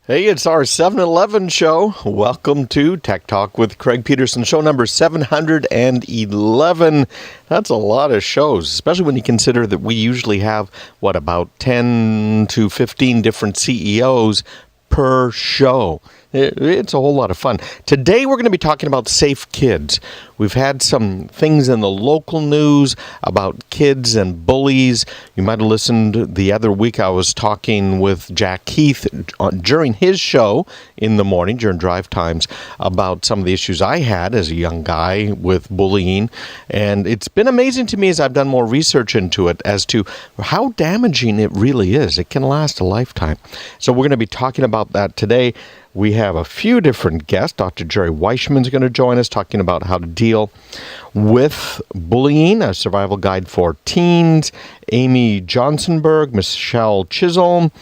Hey, it's our 7-Eleven show. Welcome to Tech Talk with Craig Peterson, show number 711. That's a lot of shows, especially when you consider that we usually have, about 10 to 15 different CEOs per show. It's a whole lot of fun. Today we're going to be talking about safe kids. We've had some things in the local news about kids and bullies. You might have listened the other week. I was talking with Jack Heath during his show in the morning, during drive times, about some of the issues I had as a young guy with bullying. And it's been amazing to me as I've done more research into it as to how damaging it really is. It can last a lifetime. So we're going to be talking about that today. We have a few different guests. Dr. Jerry Weishman is going to join us talking about how to deal with bullying, a survival guide for teens. Amy Johnsonberg, Michelle Chisholm,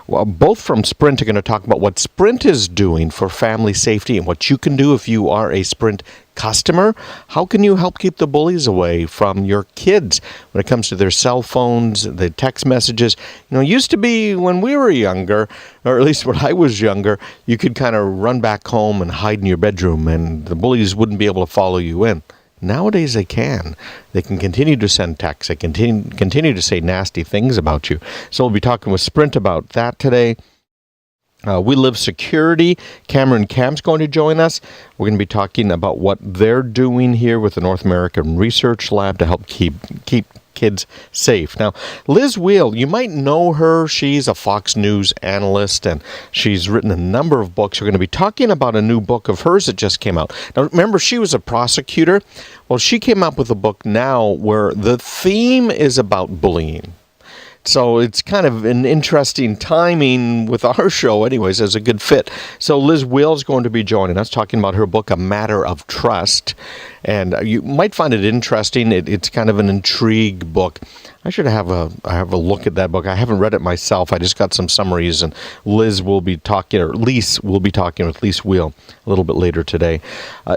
both from Sprint, are going to talk about what Sprint is doing for family safety and what you can do if you are a Sprint customer. How can you help keep the bullies away from your kids when it comes to their cell phones, the text messages? It used to be when we were younger, or at least when I was younger, you could kind of run back home and hide in your bedroom and the bullies wouldn't be able to follow you in. Nowadays they can. They can continue to send texts. They continue to say nasty things about you. So we'll be talking with Sprint about that today. We Live Security. Cameron Camp's going to join us. We're going to be talking about what they're doing here with the North American Research Lab to help keep kids safe. Now, Liz Wheel, you might know her. She's a Fox News analyst, and she's written a number of books. We're going to be talking about a new book of hers that just came out. Now, remember, she was a prosecutor. Well, she came up with a book now where the theme is about bullying. So it's kind of an interesting timing with our show anyways, as a good fit. So Liz Will's going to be joining us, talking about her book, A Matter of Trust. And you might find it interesting. It's kind of an intrigue book. I should have a look at that book. I haven't read it myself. I just got some summaries, and Liz will be talking, or Lise will be talking with Lise Wheel a little bit later today.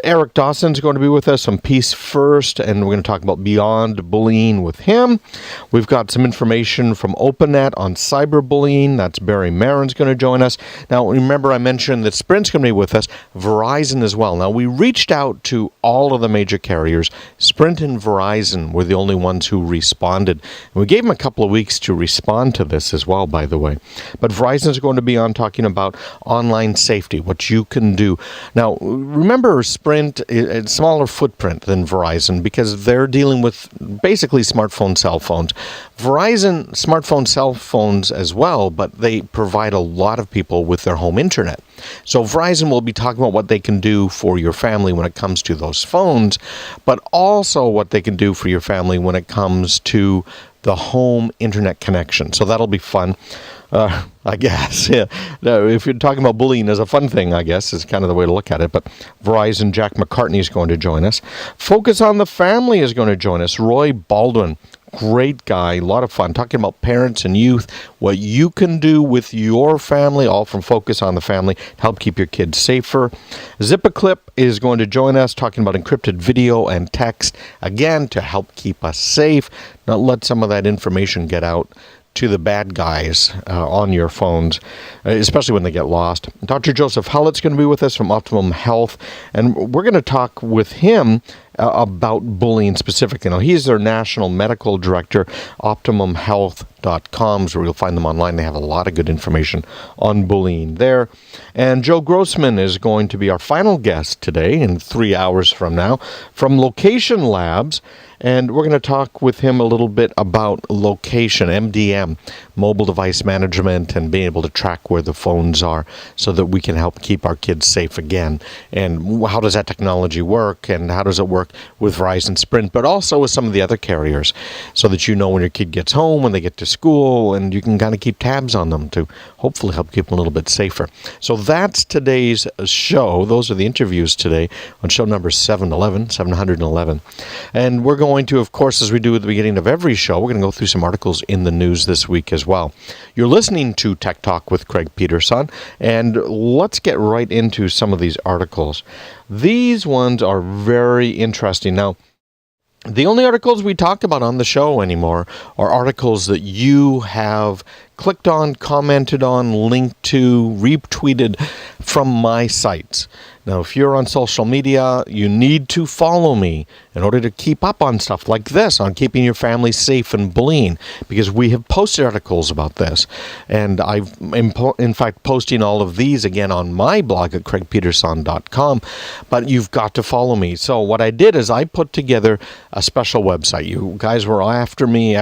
Eric Dawson's going to be with us from Peace First, and we're going to talk about beyond bullying with him. We've got some information from OpenNet on cyberbullying. That's Barry Marin's going to join us. Now, remember I mentioned that Sprint's going to be with us, Verizon as well. Now, we reached out to all of the major carriers. Sprint and Verizon were the only ones who responded. And we gave them a couple of weeks to respond to this as well, by the way. But Verizon is going to be on talking about online safety, what you can do. Now, remember, Sprint is a smaller footprint than Verizon because they're dealing with basically smartphone cell phones. Verizon, smartphone cell phones as well, but they provide a lot of people with their home internet. So Verizon will be talking about what they can do for your family when it comes to those phones, but also what they can do for your family when it comes to the home internet connection. So that'll be fun, I guess. Yeah. Now, if you're talking about bullying as a fun thing, I guess, is kind of the way to look at it. But Verizon, Jack McCartney is going to join us. Focus on the Family is going to join us. Roy Baldwin. Great guy, a lot of fun, talking about parents and youth, what you can do with your family, all from Focus on the Family, to help keep your kids safer. Zipperclip is going to join us, talking about encrypted video and text, again, to help keep us safe, not let some of that information get out to the bad guys on your phones, especially when they get lost. Dr. Joseph Hullett's going to be with us from Optimum Health, and we're going to talk with him about bullying specifically. Now, he's their national medical director. OptimumHealth.com is where you'll find them online. They have a lot of good information on bullying there. And Joe Grossman is going to be our final guest today in 3 hours from now from Location Labs. And we're going to talk with him a little bit about location, MDM, mobile device management, and being able to track where the phones are so that we can help keep our kids safe again. And how does that technology work, and how does it work with Verizon, Sprint, but also with some of the other carriers, so that you know when your kid gets home, when they get to school, and you can kind of keep tabs on them to hopefully help keep them a little bit safer. So that's today's show. Those are the interviews today on show number 711. And we're going to, of course, as we do at the beginning of every show, we're going to go through some articles in the news this week as well. You're listening to Tech Talk with Craig Peterson, and let's get right into some of these articles. These ones are very interesting. Now, The only articles we talk about on the show anymore are articles that you have clicked on, commented on, linked to, retweeted from my sites. Now, if you're on social media, you need to follow me in order to keep up on stuff like this, on keeping your family safe and clean, because we have posted articles about this. And I'm, in fact, posting all of these again on my blog at craigpeterson.com, but you've got to follow me. So what I did is I put together a special website. You guys were after me,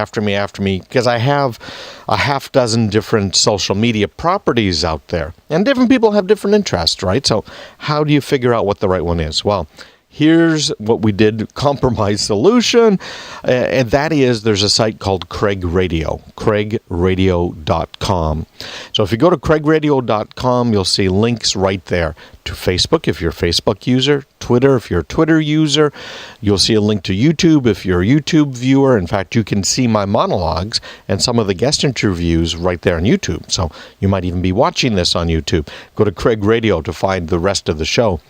because I have a half dozen different social media properties out there. And different people have different interests, right? So how do you figure out what the right one is? Well, here's what we did, compromise solution, and that is there's a site called Craig Radio, craigradio.com. So if you go to craigradio.com, you'll see links right there to Facebook if you're a Facebook user, Twitter if you're a Twitter user. You'll see a link to YouTube if you're a YouTube viewer. In fact, you can see my monologues and some of the guest interviews right there on YouTube. So you might even be watching this on YouTube. Go to Craig Radio to find the rest of the show.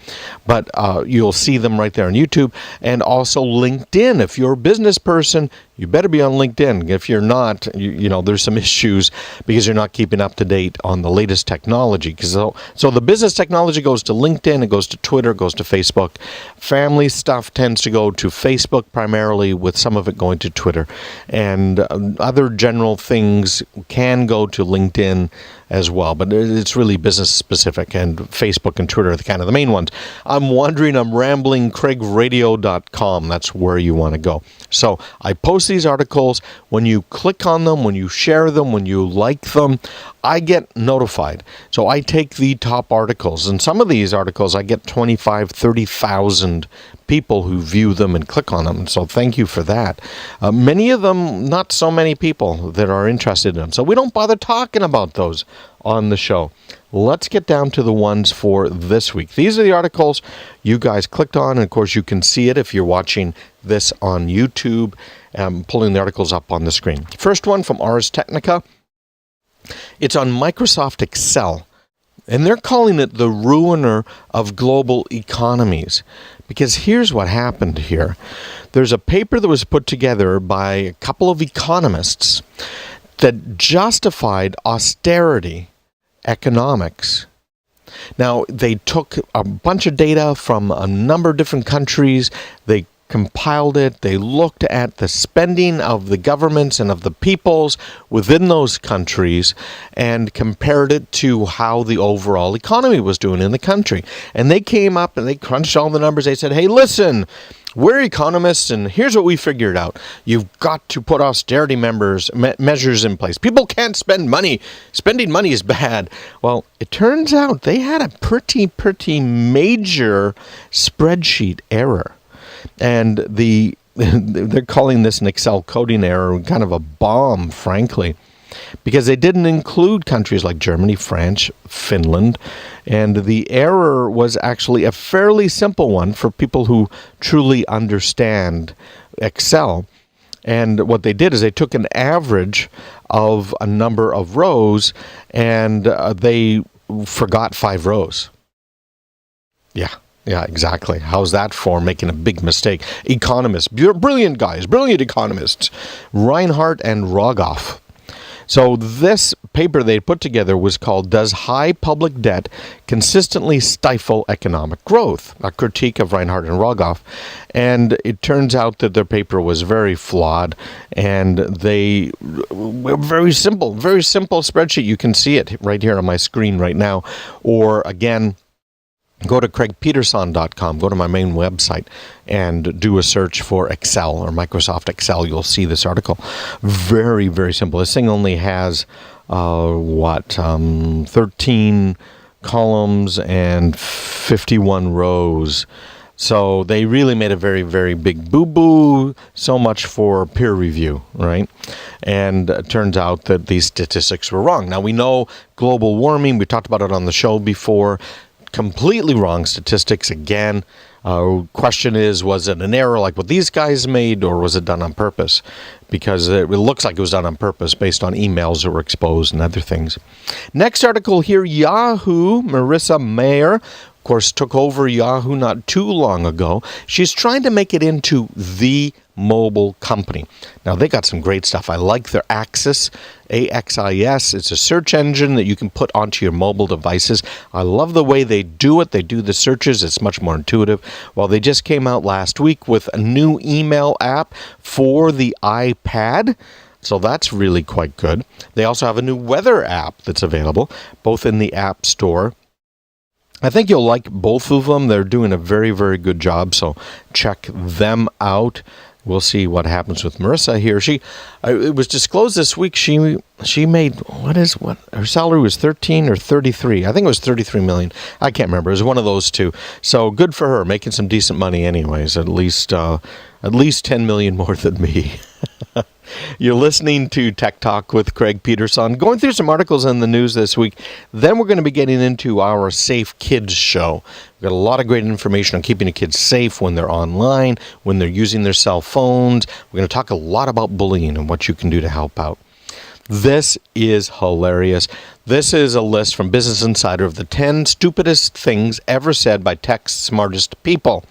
But you'll see them right there on YouTube, and also LinkedIn. If you're a business person, you better be on LinkedIn. If you're not, you know, there's some issues because you're not keeping up to date on the latest technology. So the business technology goes to LinkedIn, it goes to Twitter, it goes to Facebook. Family stuff tends to go to Facebook primarily, with some of it going to Twitter. And other general things can go to LinkedIn as well, but it's really business specific, and Facebook and Twitter are kind of the main ones. I'm rambling, craigradio.com. That's where you want to go. So I post these articles. When you click on them, when you share them, when you like them, I get notified. So I take the top articles, and some of these articles I get 25, 30,000 people who view them and click on them. So thank you for that. Many of them, not so many people that are interested in them. So we don't bother talking about those on the show. Let's get down to the ones for this week. These are the articles you guys clicked on, and of course you can see it if you're watching this on YouTube. I'm pulling the articles up on the screen. First one from Ars Technica. It's on Microsoft Excel, and they're calling it the ruiner of global economies. Because here's what happened here. There's a paper that was put together by a couple of economists that justified austerity economics. Now, they took a bunch of data from a number of different countries. They compiled it. They looked at the spending of the governments and of the peoples within those countries and compared it to how the overall economy was doing in the country. And they came up and they crunched all the numbers. They said, hey, listen, we're economists, and here's what we figured out. You've got to put austerity measures in place. People can't spend money. Spending money is bad. Well, it turns out they had a pretty major spreadsheet error. And they're calling this an Excel coding error, kind of a bomb, frankly, because they didn't include countries like Germany, France, Finland, and the error was actually a fairly simple one for people who truly understand Excel. And what they did is they took an average of a number of rows, and they forgot 5 rows. Yeah, exactly. How's that for making a big mistake? Economists, brilliant guys, brilliant economists, Reinhardt and Rogoff. So this paper they put together was called Does High Public Debt Consistently Stifle Economic Growth? A critique of Reinhardt and Rogoff. And it turns out that their paper was very flawed, and they were very simple spreadsheet. You can see it right here on my screen right now. Or again, go to craigpeterson.com, go to my main website, and do a search for Excel or Microsoft Excel. You'll see this article. Very simple. This thing only has, 13 columns and 51 rows. So they really made a very big boo-boo. So much for peer review, right? And it turns out that these statistics were wrong. Now, we know global warming. We talked about it on the show before. Completely wrong statistics again. Question is, was it an error like what these guys made, or was it done on purpose? Because it looks like it was done on purpose based on emails that were exposed and other things. Next article here, Yahoo, Marissa Mayer, of course, took over Yahoo not too long ago. She's trying to make it into the mobile company. Now, they got some great stuff. I like their Axis, AXIS. It's a search engine that you can put onto your mobile devices. I love the way they do it. They do the searches. It's much more intuitive. Well, they just came out last week with a new email app for the iPad. So that's really quite good. They also have a new weather app that's available, both in the App Store. I think you'll like both of them. They're doing a very, very good job, so check them out. We'll see what happens with Marissa here. It was disclosed this week she made, her salary was 13 or 33. I think it was 33 million. I can't remember. It was one of those two. So good for her, making some decent money anyways, at least 10 million more than me. You're listening to Tech Talk with Craig Peterson. Going through some articles in the news this week. Then we're going to be getting into our Safe Kids show. We've got a lot of great information on keeping the kids safe when they're online, when they're using their cell phones. We're going to talk a lot about bullying and what you can do to help out. This is hilarious. This is a list from Business Insider of the 10 stupidest things ever said by tech's smartest people.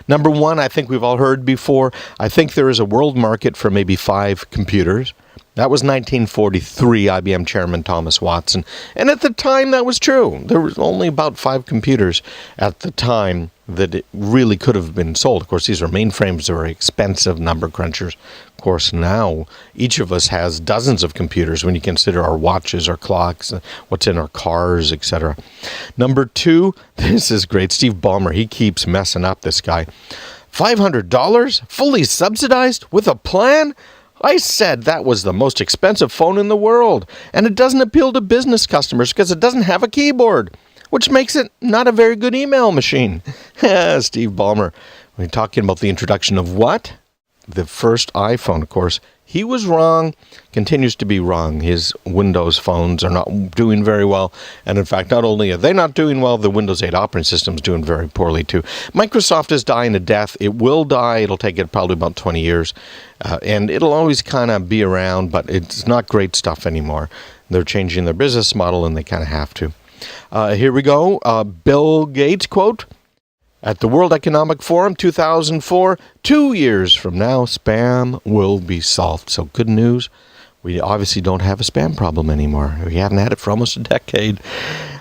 Number one, I think we've all heard before. I think there is a world market for maybe 5 computers. That was 1943, IBM chairman Thomas Watson. And at the time, that was true. There was only about 5 computers at the time that it really could have been sold. Of course, these are mainframes, they're very expensive number crunchers. Of course, now each of us has dozens of computers when you consider our watches, our clocks, what's in our cars, etc. Number 2, this is great. Steve Ballmer, he keeps messing up, this guy. $500? Fully subsidized? With a plan? I said that was the most expensive phone in the world, and it doesn't appeal to business customers because it doesn't have a keyboard, which makes it not a very good email machine. Steve Ballmer, we're talking about the introduction of what? The first iPhone, of course. He was wrong, continues to be wrong. His Windows phones are not doing very well. And in fact, not only are they not doing well, the Windows 8 operating system is doing very poorly too. Microsoft is dying a death. It will die. It'll take it probably about 20 years. And it'll always kind of be around, but it's not great stuff anymore. They're changing their business model, and they kind of have to. Here we go. Bill Gates quote. At the World Economic Forum 2004, 2 years from now, spam will be solved. So good news. We obviously don't have a spam problem anymore. We haven't had it for almost a decade.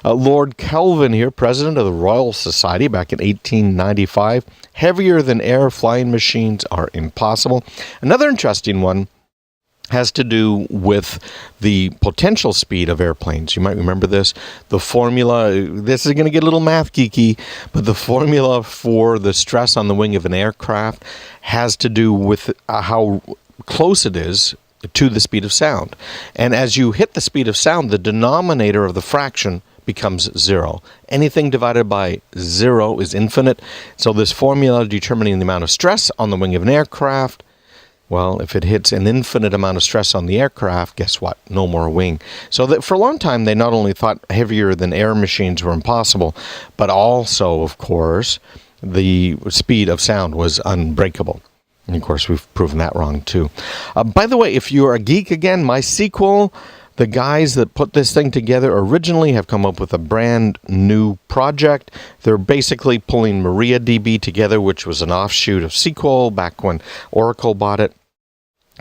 Lord Kelvin here, president of the Royal Society back in 1895. Heavier than air flying machines are impossible. Another interesting one has to do with the potential speed of airplanes. You might remember this. The formula, this is going to get a little math geeky, but the formula for the stress on the wing of an aircraft has to do with how close it is to the speed of sound. And as you hit the speed of sound, the denominator of the fraction becomes 0. Anything divided by 0 is infinite. So this formula determining the amount of stress on the wing of an aircraft, well, if it hits an infinite amount of stress on the aircraft, guess what? No more wing. So that for a long time, they not only thought heavier than air machines were impossible, but also, of course, the speed of sound was unbreakable. And of course, we've proven that wrong too. By the way, if you're a geek again, MySQL, the guys that put this thing together originally have come up with a brand new project. They're basically pulling MariaDB together, which was an offshoot of SQL back when Oracle bought it,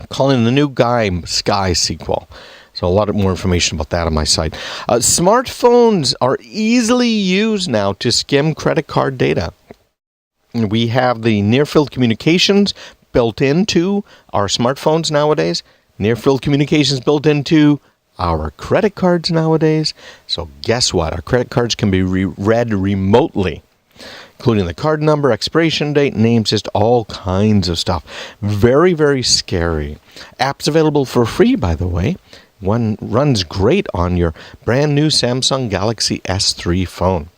calling the new guy SkySQL. So a lot more information about that on my site. Smartphones are easily used now to skim credit card data. We have the near-field communications built into our smartphones nowadays. Near-field communications built into our credit cards nowadays. So guess what? Our credit cards can be read remotely, including the card number, expiration date, names, just all kinds of stuff. Very, very scary. Apps available for free, by the way. One runs great on your brand new Samsung Galaxy S3 phone.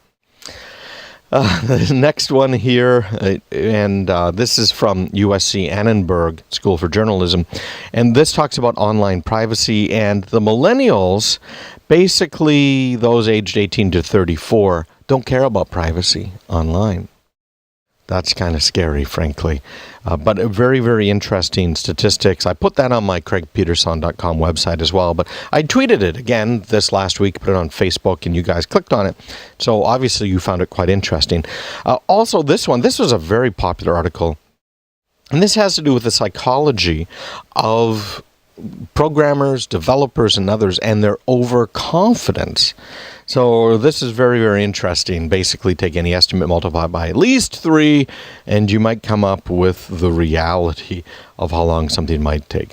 The next one here, and this is from USC Annenberg School for Journalism, and this talks about online privacy, and the millennials, basically those aged 18 to 34, don't care about privacy online. That's kind of scary, frankly. But very, very interesting statistics. I put that on my CraigPeterson.com website as well. But I tweeted it again this last week, put it on Facebook, and you guys clicked on it. So obviously you found it quite interesting. Also, this was a very popular article And this has to do with the psychology of programmers, developers, and others, and their overconfidence. So this is very, very interesting. Basically, take any estimate, multiply by at least 3, and you might come up with the reality of how long something might take.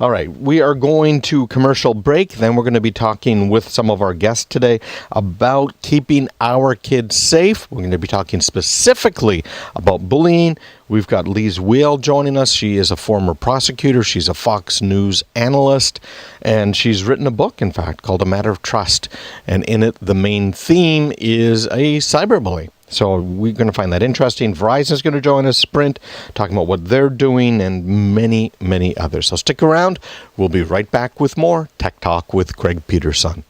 All right, we are going to commercial break. Then we're going to be talking with some of our guests today about keeping our kids safe. We're going to be talking specifically about bullying. We've got Lise Whale joining us. She is a former prosecutor. She's a Fox News analyst, and she's written a book, in fact, called A Matter of Trust. And in it, the main theme is a cyberbully. So we're going to find that interesting. Verizon's going to join us, Sprint, talking about what they're doing, and many, many others. So stick around. We'll be right back with more Tech Talk with Craig Peterson.